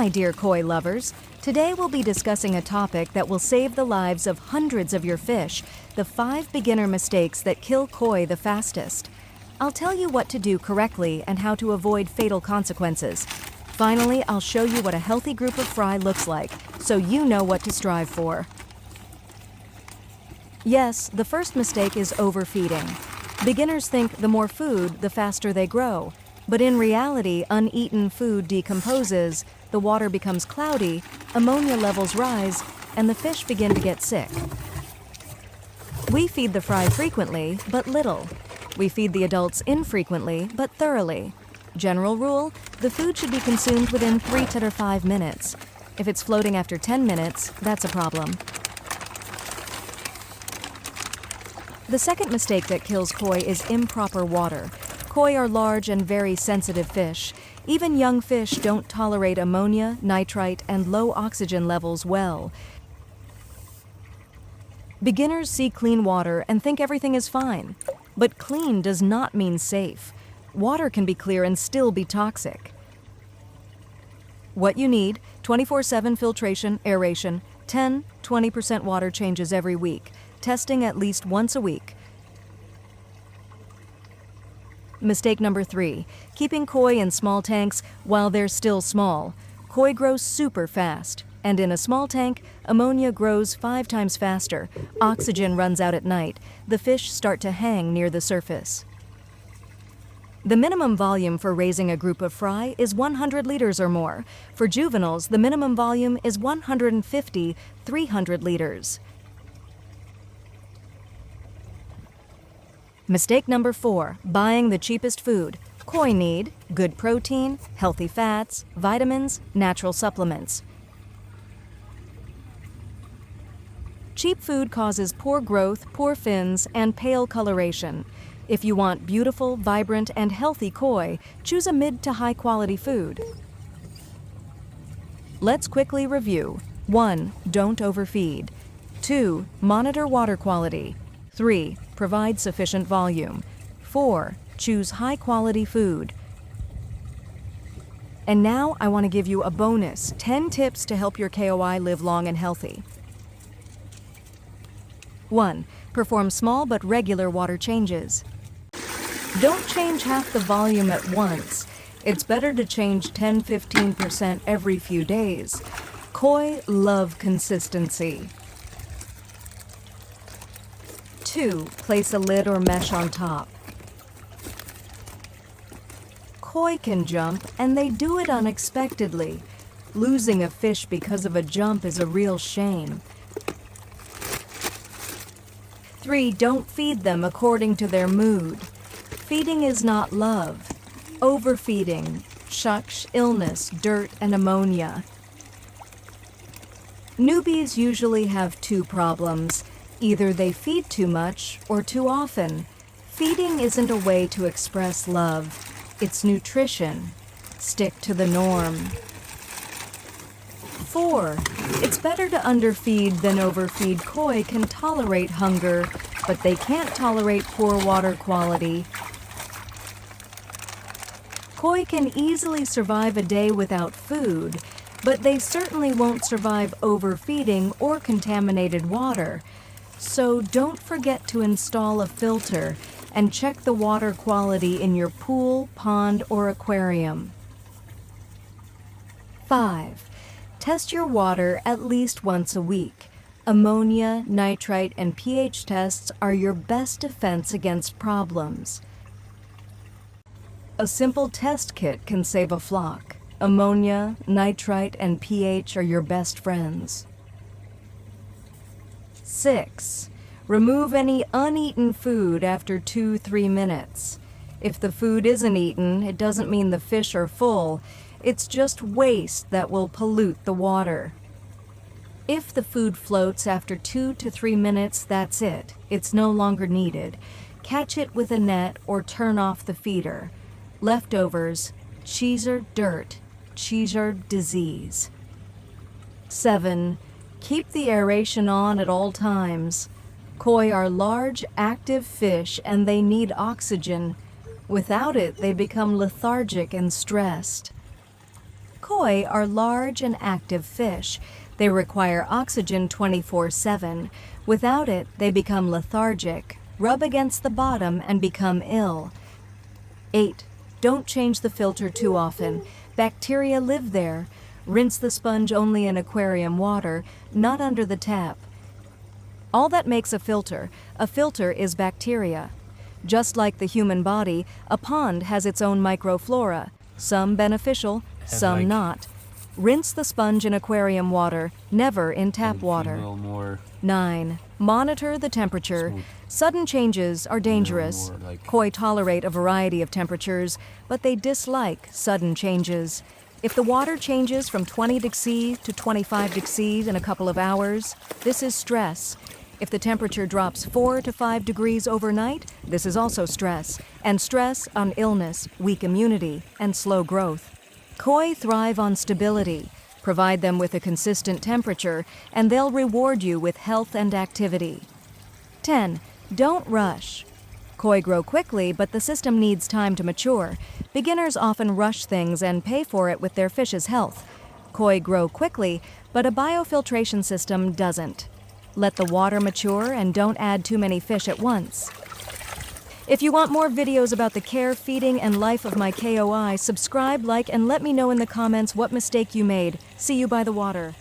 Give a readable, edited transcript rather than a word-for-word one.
my dear koi lovers. Today we'll be discussing a topic that will save the lives of hundreds of your fish, the 5 beginner mistakes that kill koi the fastest. I'll tell you what to do correctly and how to avoid fatal consequences. Finally, I'll show you what a healthy group of fry looks like, so you know what to strive for. Yes, the first mistake is overfeeding. Beginners think the more food, the faster they grow. But in reality, uneaten food decomposes, the water becomes cloudy, ammonia levels rise, and the fish begin to get sick. We feed the fry frequently, but little. We feed the adults infrequently, but thoroughly. General rule, the food should be consumed within 3 to 5 minutes. If it's floating after 10 minutes, that's a problem. The second mistake that kills koi is improper water. Koi are large and very sensitive fish. Even young fish don't tolerate ammonia, nitrite, and low oxygen levels well. Beginners see clean water and think everything is fine. But clean does not mean safe. Water can be clear and still be toxic. What you need: 24/7 filtration, aeration, 10-20% water changes every week, testing at least once a week. Mistake number 3, keeping koi in small tanks while they're still small. Koi grows super fast, and in a small tank, ammonia grows 5 times faster. Oxygen runs out at night. The fish start to hang near the surface. The minimum volume for raising a group of fry is 100 liters or more. For juveniles, the minimum volume is 150-300 liters. Mistake number 4, buying the cheapest food. Koi need good protein, healthy fats, vitamins, natural supplements. Cheap food causes poor growth, poor fins, and pale coloration. If you want beautiful, vibrant, and healthy koi, choose a mid to high quality food. Let's quickly review. 1. Don't overfeed. 2. Monitor water quality. 3. Provide sufficient volume. 4. Choose high-quality food. And now I want to give you a bonus, 10 tips to help your KOI live long and healthy. 1. Perform small but regular water changes. Don't change half the volume at once. It's better to change 10-15% every few days. Koi love consistency. 2. Place a lid or mesh on top. Koi can jump, and they do it unexpectedly. Losing a fish because of a jump is a real shame. 3. Don't feed them according to their mood. Feeding is not love. Overfeeding, shucks, illness, dirt, and ammonia. Newbies usually have 2 problems. Either they feed too much or too often. Feeding isn't a way to express love. It's nutrition. Stick to the norm. 4. It's better to underfeed than overfeed. Koi can tolerate hunger, but they can't tolerate poor water quality. Koi can easily survive a day without food, but they certainly won't survive overfeeding or contaminated water. So don't forget to install a filter and check the water quality in your pool, pond, or aquarium. 5. Test your water at least once a week. Ammonia, nitrite, and pH tests are your best defense against problems. A simple test kit can save a flock. Ammonia, nitrite, and pH are your best friends. 6. Remove any uneaten food after 2-3 minutes. If the food isn't eaten, it doesn't mean the fish are full. It's just waste that will pollute the water. If the food floats after 2 to 3 minutes, that's it. It's no longer needed. Catch it with a net or turn off the feeder. Leftovers, cheeser dirt, cheeser disease. 7. Keep the aeration on at all times. Koi are large, active fish, and they need oxygen. Without it, they become lethargic and stressed. Koi are large and active fish. They require oxygen 24/7. Without it, they become lethargic, rub against the bottom, and become ill. 8. Don't change the filter too often. Bacteria live there. Rinse the sponge only in aquarium water, not under the tap. All that makes a filter is bacteria. Just like the human body, a pond has its own microflora, some beneficial, some not. Rinse the sponge in aquarium water, never in tap water. 9. Monitor the temperature. Sudden changes are dangerous. Koi tolerate a variety of temperatures, but they dislike sudden changes. If the water changes from 20 degrees to 25 degrees in a couple of hours, this is stress. If the temperature drops 4 to 5 degrees overnight, this is also stress, and stress on illness, weak immunity, and slow growth. Koi thrive on stability. Provide them with a consistent temperature, and they'll reward you with health and activity. 10. Don't rush. Koi grow quickly, but the system needs time to mature. Beginners often rush things and pay for it with their fish's health. Koi grow quickly, but a biofiltration system doesn't. Let the water mature and don't add too many fish at once. If you want more videos about the care, feeding, and life of my KOI, subscribe, like, and let me know in the comments what mistake you made. See you by the water.